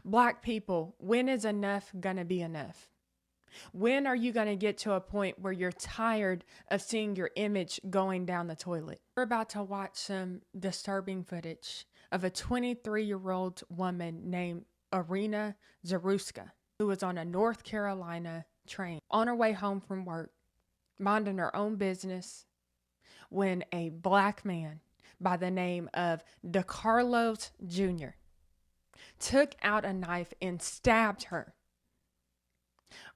Black people, when is enough going to be enough? When are you going to get to a point where you're tired of seeing your image going down the toilet? We're about to watch some disturbing footage of a 23-year-old woman named Irina Zaruska, who was on a North Carolina train on her way home from work, minding her own business, when a black man by the name of DeCarlos Jr. took out a knife and stabbed her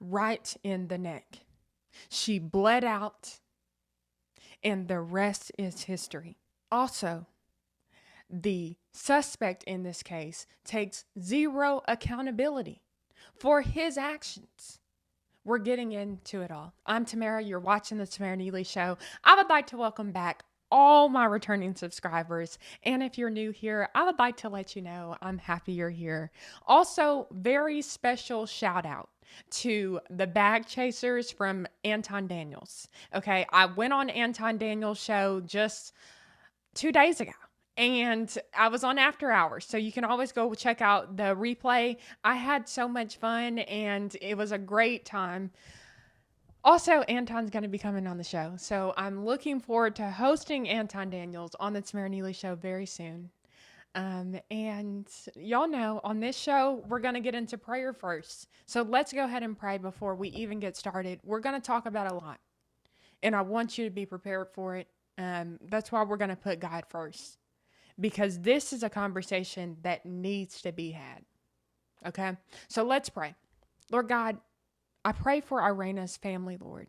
right in the neck. She bled out, and the rest is history. Also, the suspect in this case takes zero accountability for his actions. We're getting into it all. I'm Tamera. You're watching the Tamera Nealy Show. I would like to welcome back all my returning subscribers. And if you're new here, I would like to let you know I'm happy you're here. Also, very special shout out to the bag chasers from Anton Daniels. Okay, I went on Anton Daniels' show just 2 days ago. And I was on After Hours, so you can always go check out the replay. I had so much fun, and it was a great time. Also, Anton's going to be coming on the show, so I'm looking forward to hosting Anton Daniels on the Tamera Nealy Show very soon. And y'all know on this show, we're going to get into prayer first. So let's go ahead and pray before we even get started. We're going to talk about a lot, and I want you to be prepared for it. That's why we're going to put God first, because this is a conversation that needs to be had. Okay? So let's pray. Lord God, I pray for Irina's family, Lord.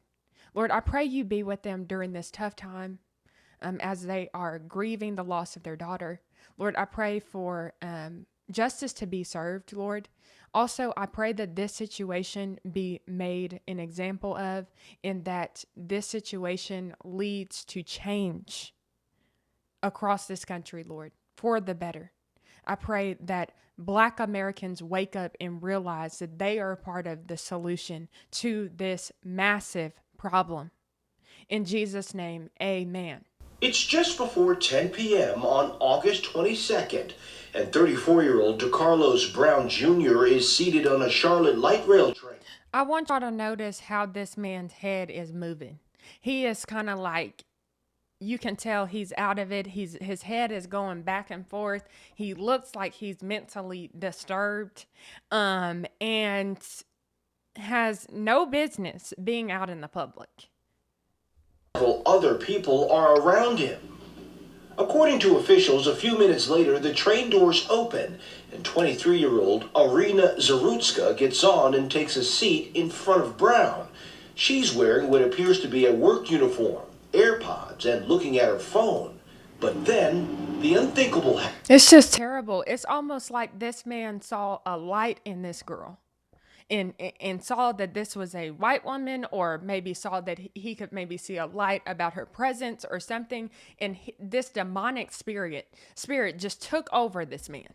Lord, I pray you be with them during this tough time as they are grieving the loss of their daughter. Lord, I pray for justice to be served, Lord. Also, I pray that this situation be made an example of, and that this situation leads to change across this country, Lord, for the better. I pray that Black Americans wake up and realize that they are a part of the solution to this massive problem. In Jesus' name, amen. It's just before 10 p.m. on August 22nd, and 34-year-old DeCarlos Brown Jr. is seated on a Charlotte light rail train. I want y'all to notice how this man's head is moving. He is kind of like, you can tell he's out of it. His head is going back and forth. He looks like he's mentally disturbed, and has no business being out in the public. Several other people are around him. According to officials, a few minutes later, the train doors open, and 23-year-old Irina Zarutska gets on and takes a seat in front of Brown. She's wearing what appears to be a work uniform, AirPods, and looking at her phone. But then, the unthinkable happens. It's just terrible. It's almost like this man saw a light in this girl, and saw that this was a white woman, or maybe saw that he could maybe see a light about her presence or something. And this demonic spirit just took over this man.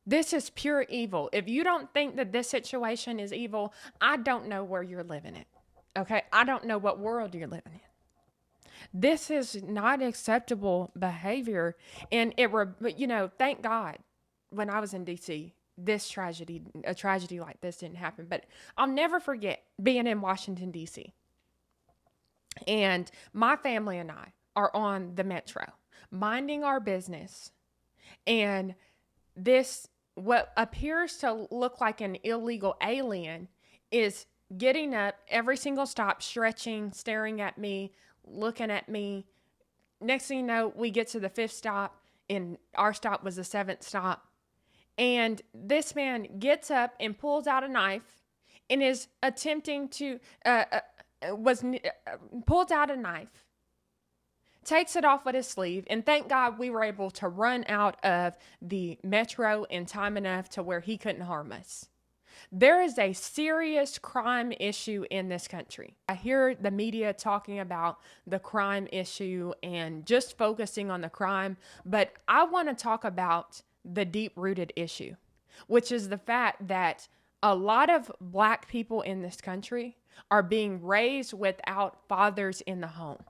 This is pure evil. If you don't think that this situation is evil, I don't know where you're living in. Okay? I don't know what world you're living in. This is not acceptable behavior. And thank God when I was in DC, a tragedy like this didn't happen. But I'll never forget being in Washington, DC. And my family and I are on the metro, minding our business. And this, what appears to look like an illegal alien, is getting up every single stop, stretching, staring at me, looking at me. Next thing you know, we get to the 5th stop, and our stop was the 7th stop. And this man gets up and pulls out a knife and is attempting to, pulls out a knife, takes it off with his sleeve, and thank God we were able to run out of the metro in time enough to where he couldn't harm us. There is a serious crime issue in this country. I hear the media talking about the crime issue and just focusing on the crime, but I want to talk about the deep-rooted issue, which is the fact that a lot of Black people in this country are being raised without fathers in the home.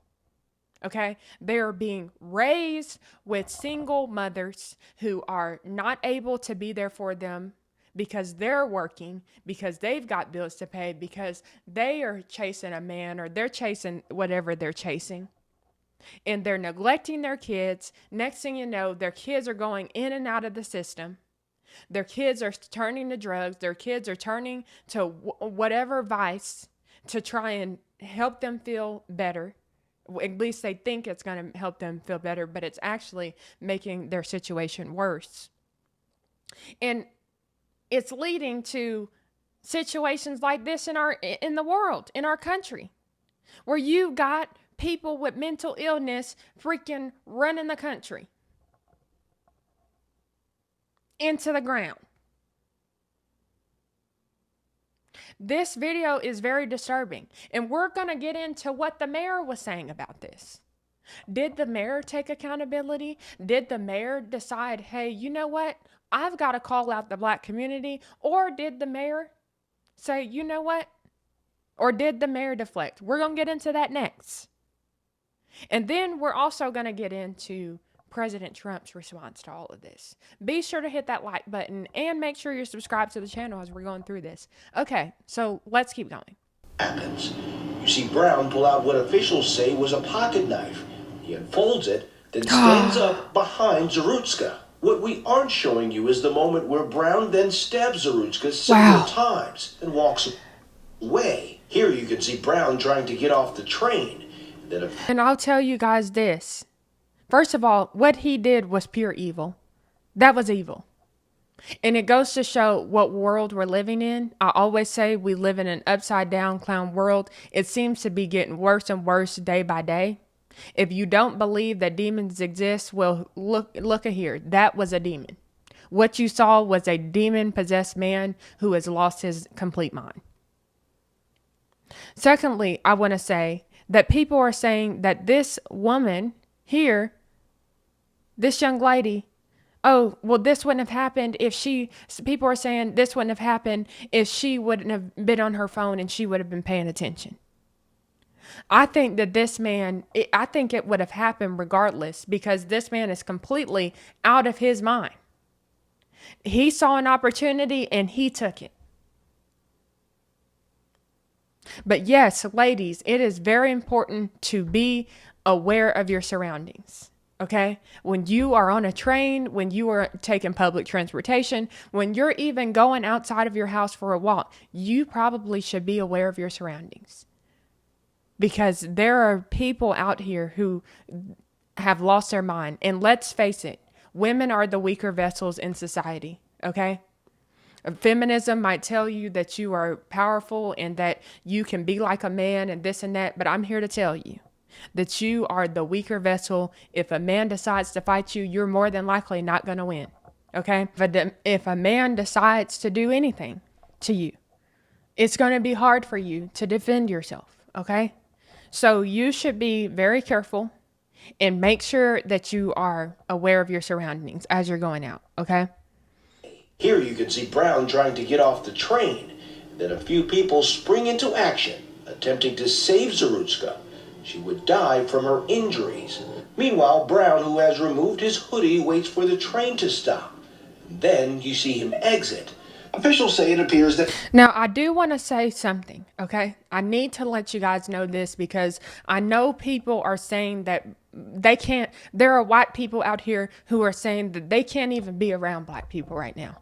Okay, they are being raised with single mothers who are not able to be there for them because they're working, because they've got bills to pay, because they are chasing a man or they're chasing whatever they're chasing. And they're neglecting their kids. Next thing you know, their kids are going in and out of the system. Their kids are turning to drugs. Their kids are turning to whatever vice to try and help them feel better. At least they think it's going to help them feel better, but it's actually making their situation worse. And it's leading to situations like this in the world, in our country, where you've got people with mental illness freaking running the country into the ground. This video is very disturbing, and we're going to get into what the mayor was saying about this. Did the mayor take accountability? Did the mayor decide, hey, you know what? I've got to call out the black community. Or did the mayor say, you know what? Or did the mayor deflect? We're going to get into that next. And then we're also going to get into President Trump's response to all of this. Be sure to hit that like button and make sure you're subscribed to the channel as we're going through this. Okay, so let's keep going. Happens. You see Brown pull out what officials say was a pocket knife. He unfolds it, then stands up behind Zarutska. What we aren't showing you is the moment where Brown then stabs Zarutska several times and walks away. Here you can see Brown trying to get off the train. And I'll tell you guys this. First of all, what he did was pure evil. That was evil. And it goes to show what world we're living in. I always say we live in an upside down clown world. It seems to be getting worse and worse day by day. If you don't believe that demons exist, well, look at here. That was a demon. What you saw was a demon-possessed man who has lost his complete mind. Secondly, I want to say that people are saying that this woman here, this young lady, oh, well, this wouldn't have happened if people are saying this wouldn't have happened if she wouldn't have been on her phone and she would have been paying attention. I think that I think it would have happened regardless because this man is completely out of his mind. He saw an opportunity and he took it. But yes, ladies, it is very important to be aware of your surroundings. Okay? When you are on a train, when you are taking public transportation, when you're even going outside of your house for a walk, you probably should be aware of your surroundings. Because there are people out here who have lost their mind. And let's face it, women are the weaker vessels in society. Okay? Feminism might tell you that you are powerful and that you can be like a man and this and that, but I'm here to tell you that you are the weaker vessel. If a man decides to fight you, you're more than likely not going to win. Okay? If a man decides to do anything to you, it's going to be hard for you to defend yourself. Okay? So you should be very careful and make sure that you are aware of your surroundings as you're going out. Okay? Here you can see Brown trying to get off the train. Then a few people spring into action, attempting to save Zarutska. She would die from her injuries. Meanwhile, Brown, who has removed his hoodie, waits for the train to stop. Then you see him exit. Officials say it appears that... Now, I do want to say something, okay? I need to let you guys know this because I know people are saying that there are white people out here who are saying that they can't even be around black people right now.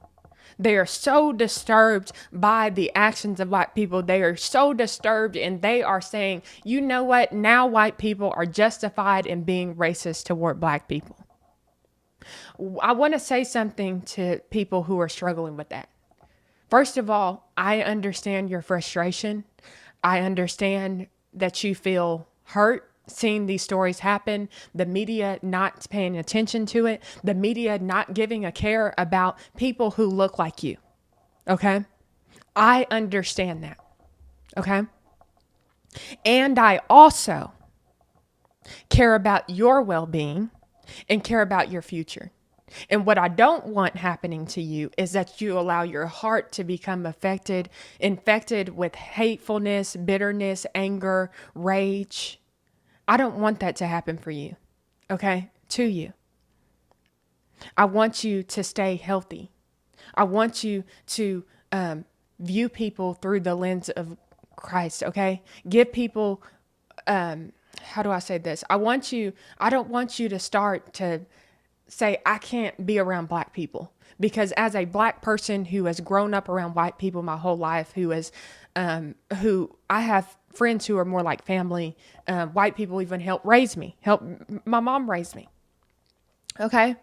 They are so disturbed by the actions of white people. They are so disturbed and they are saying, you know what? Now white people are justified in being racist toward black people. I want to say something to people who are struggling with that. First of all, I understand your frustration. I understand that you feel hurt seeing these stories happen, the media not paying attention to it, the media not giving a care about people who look like you. Okay? I understand that. Okay? And I also care about your well-being and care about your future. And what I don't want happening to you is that you allow your heart to become infected with hatefulness, bitterness, anger, rage. I don't want that to happen for you. Okay? To you. I want you to stay healthy. I want you to view people through the lens of Christ. Okay? Give people, how do I say this? I don't want you to start to say, I can't be around black people. Because as a black person who has grown up around white people my whole life, who I have friends who are more like family, white people even help my mom raise me. Okay.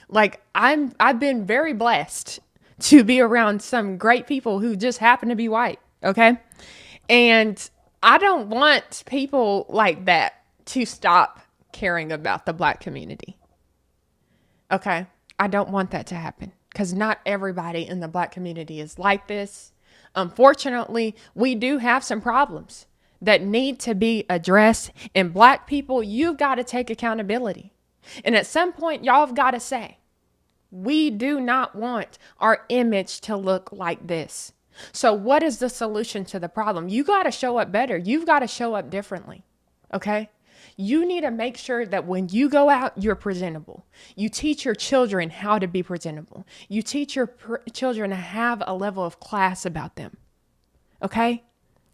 Like I've been very blessed to be around some great people who just happen to be white. Okay. And I don't want people like that to stop caring about the black community. Okay. I don't want that to happen because not everybody in the black community is like this. Unfortunately, we do have some problems that need to be addressed. And black people, you've got to take accountability. And at some point, y'all have got to say, we do not want our image to look like this. So what is the solution to the problem? You got to show up better. You've got to show up differently. Okay? You need to make sure that when you go out, you're presentable. You teach your children how to be presentable. You teach your children to have a level of class about them. Okay?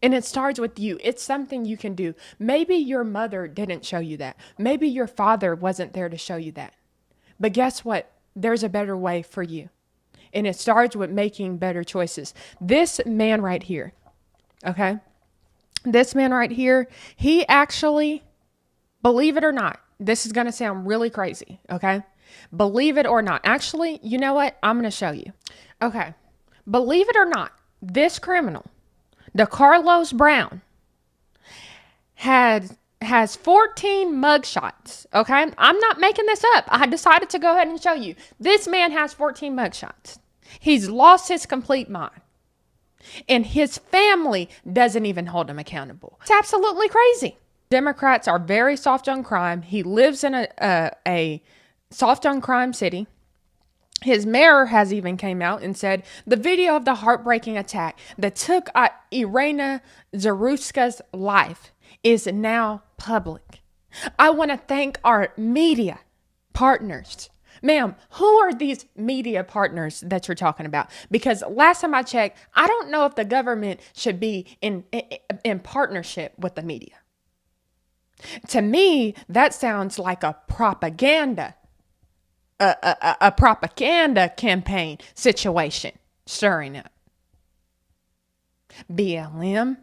And it starts with you. It's something you can do. Maybe your mother didn't show you that. Maybe your father wasn't there to show you that. But guess what? There's a better way for you. And it starts with making better choices. This man right here, okay? This man right here, he actually, believe it or not, this is going to sound really crazy, okay? Believe it or not. Actually, you know what? I'm going to show you. Okay. Believe it or not, this criminal, the Carlos Brown, has 14 mugshots. Okay. I'm not making this up. I decided to go ahead and show you. This man has 14 mugshots. He's lost his complete mind. And his family doesn't even hold him accountable. It's absolutely crazy. Democrats are very soft on crime. He lives in a soft on crime city. His mayor has even came out and said the video of the heartbreaking attack that took Irina Zaruska's life is now public. I want to thank our media partners. Ma'am, who are these media partners that you're talking about? Because last time I checked, I don't know if the government should be in partnership with the media. To me, that sounds like a propaganda campaign situation stirring up. BLM,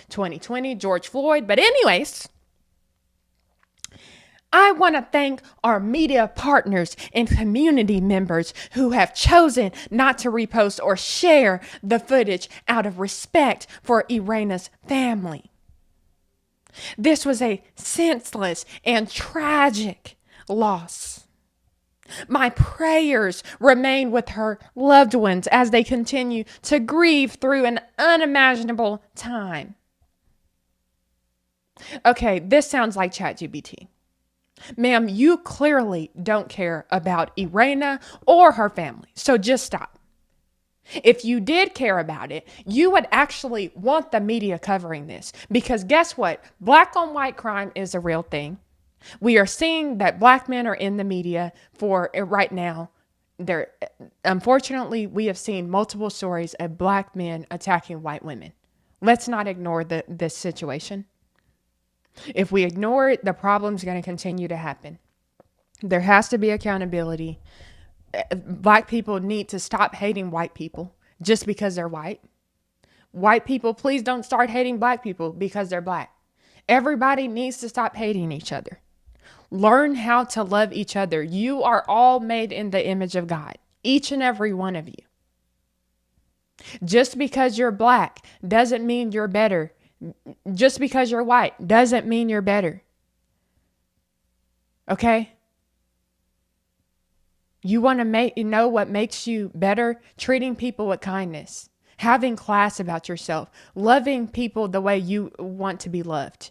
2020, George Floyd. But anyways, I want to thank our media partners and community members who have chosen not to repost or share the footage out of respect for Irina's family. This was a senseless and tragic loss. My prayers remain with her loved ones as they continue to grieve through an unimaginable time. Okay, this sounds like ChatGPT. Ma'am, you clearly don't care about Irina or her family, so just stop. If you did care about it, you would actually want the media covering this. Because guess what? Black on white crime is a real thing. We are seeing that black men are in the media for right now. Unfortunately, we have seen multiple stories of black men attacking white women. Let's not ignore this situation. If we ignore it, the problem's going to continue to happen. There has to be accountability. Black people need to stop hating white people just because they're white. White people, please don't start hating black people because they're black. Everybody needs to stop hating each other. Learn how to love each other. You are all made in the image of God, each and every one of you. Just because you're black doesn't mean you're better. Just because you're white doesn't mean you're better. Okay? You want to know what makes you better? Treating people with kindness, having class about yourself, loving people the way you want to be loved,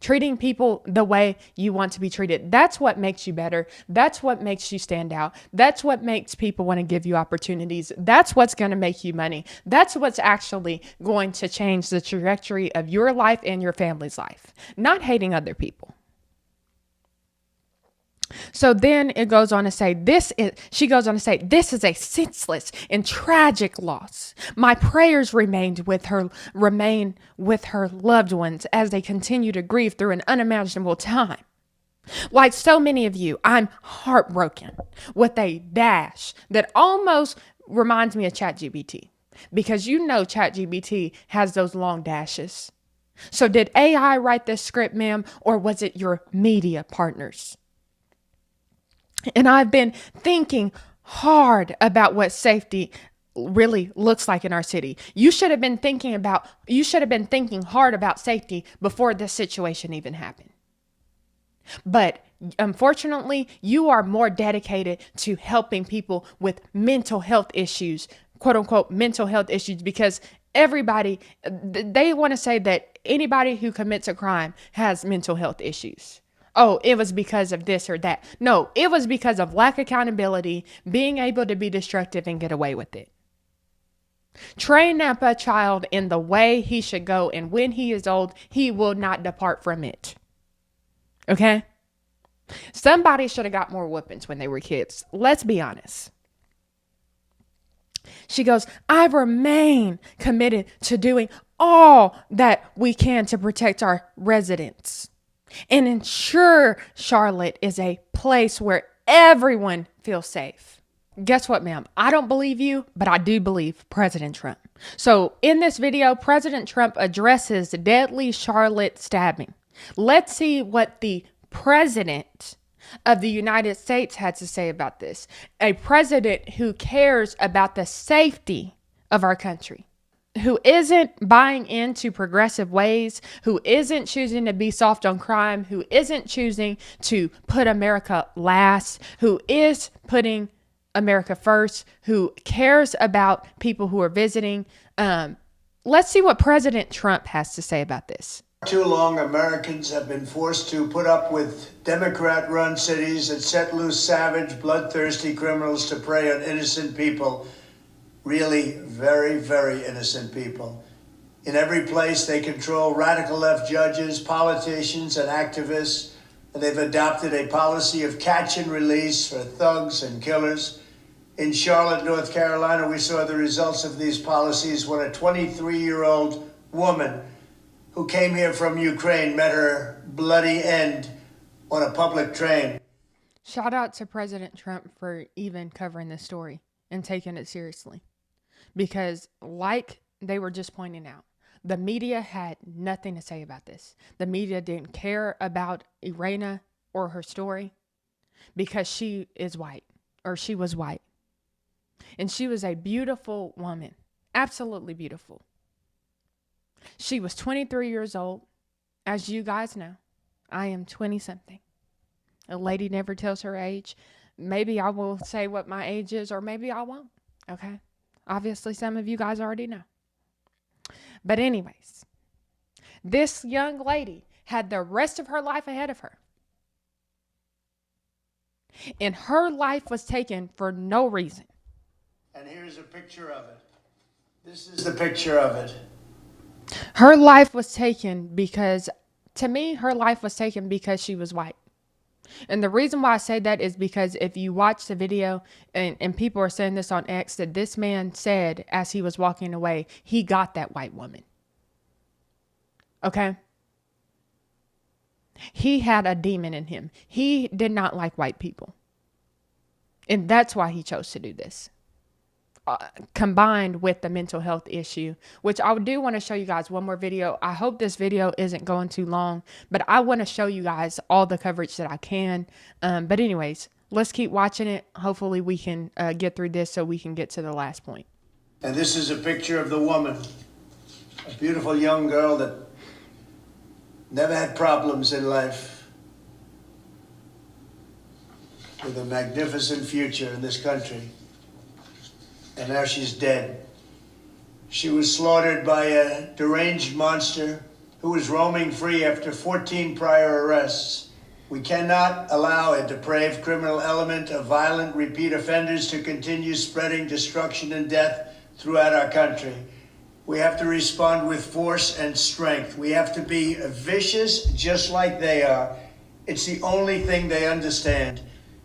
treating people the way you want to be treated. That's what makes you better. That's what makes you stand out. That's what makes people want to give you opportunities. That's what's going to make you money. That's what's actually going to change the trajectory of your life and your family's life. Not hating other people. So then it goes on to say, she goes on to say, this is a senseless and tragic loss. My prayers remain with her loved ones as they continue to grieve through an unimaginable time. Like so many of you, I'm heartbroken with a dash that almost reminds me of ChatGPT, because you know ChatGPT has those long dashes. So did AI write this script, ma'am, or was it your media partners? And I've been thinking hard about what safety really looks like in our city. You should have been thinking hard about safety before this situation even happened. But unfortunately, you are more dedicated to helping people with mental health issues, quote unquote, mental health issues, because everybody, they want to say that anybody who commits a crime has mental health issues. Oh, it was because of this or that. No, it was because of lack of accountability, being able to be destructive and get away with it. Train up a child in the way he should go, and when he is old, he will not depart from it. Okay? Somebody should have got more whoopings when they were kids. Let's be honest. She goes, I remain committed to doing all that we can to protect our residents and ensure Charlotte is a place where everyone feels safe. Guess what, ma'am? I don't believe you, but I do believe President Trump. So in this video, President Trump addresses deadly Charlotte stabbing. Let's see what the President of the United States had to say about this. A president who cares about the safety of our country, who isn't buying into progressive ways, who isn't choosing to be soft on crime, who isn't choosing to put America last, who is putting America first, who cares about people who are visiting. Let's see what President Trump has to say about this. Too long, Americans have been forced to put up with Democrat-run cities that set loose savage, bloodthirsty criminals to prey on innocent people. Really very, very innocent people. In every place, they control radical left judges, politicians, and activists, and they've adopted a policy of catch and release for thugs and killers. In Charlotte, North Carolina, we saw the results of these policies when a 23-year-old woman who came here from Ukraine met her bloody end on a public train. Shout out to President Trump for even covering this story and taking it seriously. Because like they were just pointing out, the media had nothing to say about this. The media didn't care about Irina or her story because she is white, or she was white. And she was a beautiful woman, absolutely beautiful. She was 23 years old. As you guys know, I am 20-something. A lady never tells her age. Maybe I will say what my age is, or maybe I won't. Okay? Obviously, some of you guys already know. But anyways, this young lady had the rest of her life ahead of her. And her life was taken for no reason. And here's a picture of it. This is the picture of it. Her life was taken because, to me, her life was taken because she was white. And the reason why I say that is because if you watch the video, and people are saying this on X, that this man said as he was walking away, he got that white woman. Okay? He had a demon in him. He did not like white people. And that's why he chose to do this. Combined with the mental health issue, which I do want to show you guys one more video. I hope this video isn't going too long, but I want to show you guys all the coverage that I can. But anyways, let's keep watching it. Hopefully we can get through this so we can get to the last point. And this is a picture of the woman, a beautiful young girl that never had problems in life, with a magnificent future in this country. And now she's dead. She was slaughtered by a deranged monster who was roaming free after 14 prior arrests. We cannot allow a depraved criminal element of violent repeat offenders to continue spreading destruction and death throughout our country. We have to respond with force and strength. We have to be vicious just like they are. It's the only thing they understand.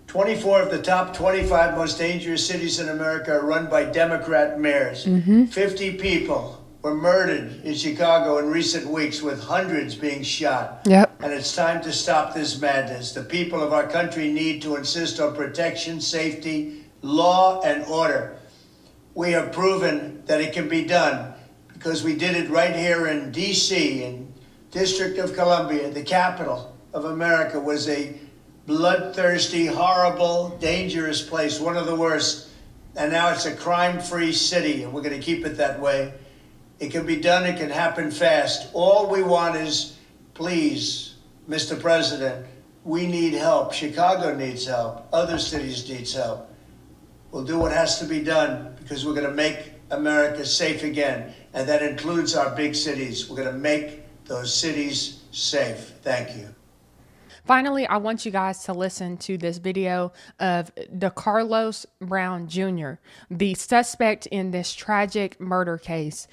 24 of the top 25 most dangerous cities in America are run by Democrat mayors. 50 people were murdered in Chicago in recent weeks, with hundreds being shot. Yep. And it's time to stop this madness. The people of our country need to insist on protection, safety, law, and order. We have proven that it can be done because we did it right here in D.C., in District of Columbia. The capital of America was a bloodthirsty, horrible, dangerous place, one of the worst. And now it's a crime-free city, and we're going to keep it that way. It can be done. It can happen fast. All we want is, please, Mr. President, we need help. Chicago needs help. Other cities need help. We'll do what has to be done because we're going to make America safe again. And that includes our big cities. We're going to make those cities safe. Thank you. Finally, I want you guys to listen to this video of DeCarlos Brown Jr., the suspect in this tragic murder case,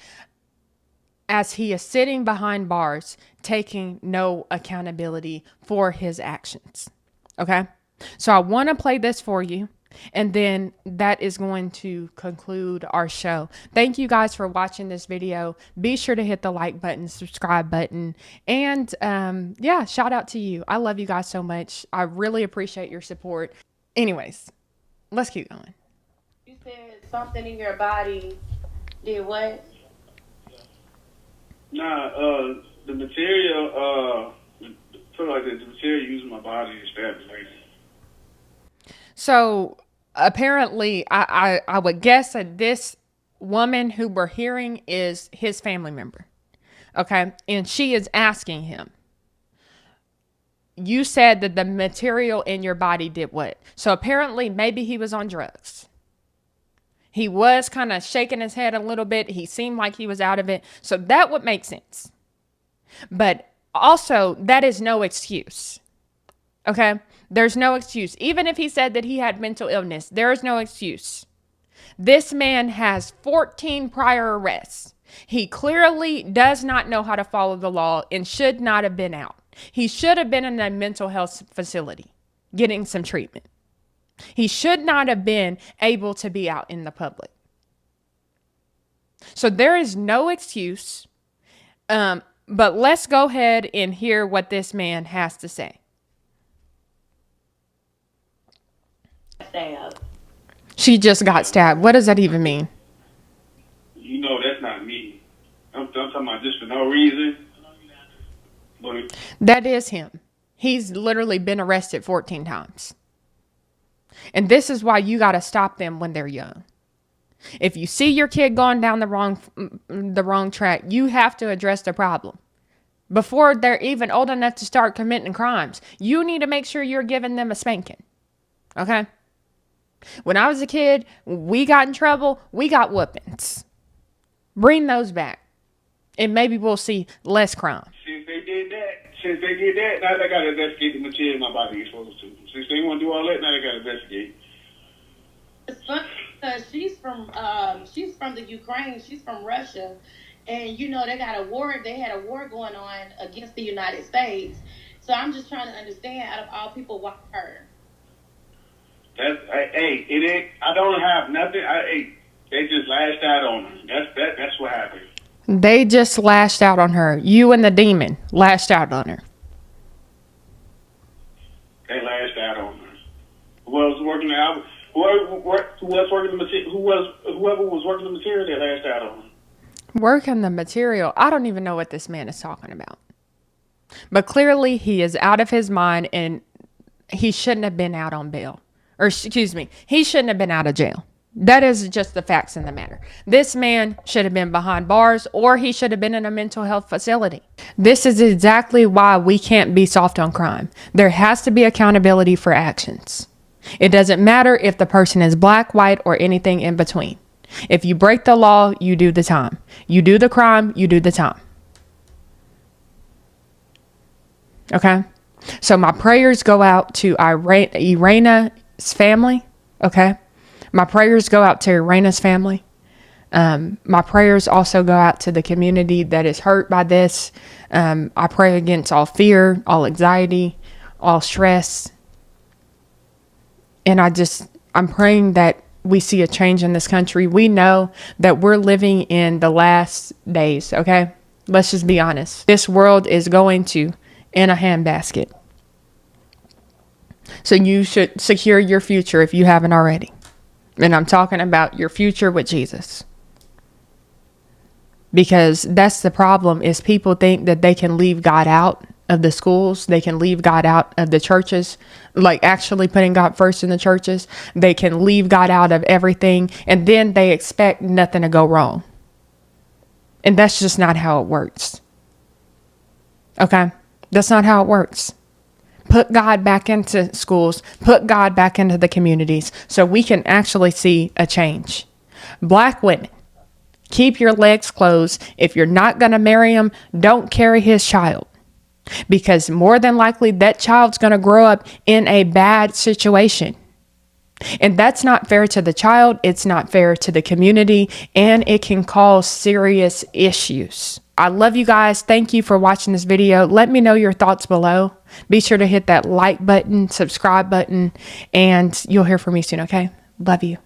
as he is sitting behind bars, taking no accountability for his actions. Okay? So I want to play this for you, and then that is going to conclude our show. Thank you guys for watching this video. Be sure to hit the like button, subscribe button, and yeah, shout out to you. I love you guys so much. I really appreciate your support. Anyways, let's keep going. You said something in your body did what? Nah, the material, feel like the material using my body is fabulous. So apparently, I would guess that this woman who we're hearing is his family member. Okay. And she is asking him, you said that the material in your body did what? So apparently maybe he was on drugs. He was kind of shaking his head a little bit. He seemed like he was out of it. So that would make sense. But also, that is no excuse. Okay? There's no excuse. Even if he said that he had mental illness, there is no excuse. This man has 14 prior arrests. He clearly does not know how to follow the law and should not have been out. He should have been in a mental health facility getting some treatment. He should not have been able to be out in the public. So there is no excuse. But let's go ahead and hear what this man has to say. Stabbed. She just got stabbed. What does that even mean? You know, that's not me. I'm talking about just for no reason. But That is him. He's literally been arrested 14 times. And this is why you got to stop them when they're young. If you see your kid going down the wrong track, you have to address the problem. Before they're even old enough to start committing crimes, you need to make sure you're giving them a spanking. Okay? When I was a kid, we got in trouble, we got whoopings. Bring those back. And maybe we'll see less crime. since they did that, now they got to investigate the material in my body you're supposed to. Since they want to do all that, now they got to investigate. It's funny because she's from the Ukraine. She's from Russia, and you know they got a war. They had a war going on against the United States. So I'm just trying to understand, out of all people, why her? It ain't. I don't have nothing. They just lashed out on her. That's what happened. They just lashed out on her. You and the demon lashed out on her. They lashed out on her. Whoever was working the material, they lashed out on her. Working the material. I don't even know what this man is talking about. But clearly he is out of his mind and he shouldn't have been out on bail. Or excuse me, he shouldn't have been out of jail. That is just the facts in the matter. This man should have been behind bars, or he should have been in a mental health facility. This is exactly why we can't be soft on crime. There has to be accountability for actions. It doesn't matter if the person is black, white, or anything in between. If you break the law, you do the time. You do the crime, you do the time. Okay? So my prayers go out to Irana's family. Okay? My prayers go out to Irana's family. My prayers also go out to the community that is hurt by this. I pray against all fear, all anxiety, all stress. And I'm praying that we see a change in this country. We know that we're living in the last days, okay? Let's just be honest. This world is going to in a handbasket. So you should secure your future if you haven't already. And I'm talking about your future with Jesus. Because that's the problem, is people think that they can leave God out of the schools. They can leave God out of the churches, like actually putting God first in the churches. They can leave God out of everything, and then they expect nothing to go wrong. And that's just not how it works. Okay? That's not how it works. Put God back into schools. Put God back into the communities so we can actually see a change. Black women, keep your legs closed. If you're not going to marry him, don't carry his child. Because more than likely that child's going to grow up in a bad situation. And that's not fair to the child. It's not fair to the community. And it can cause serious issues. I love you guys. Thank you for watching this video. Let me know your thoughts below. Be sure to hit that like button, subscribe button, and you'll hear from me soon, okay? Love you.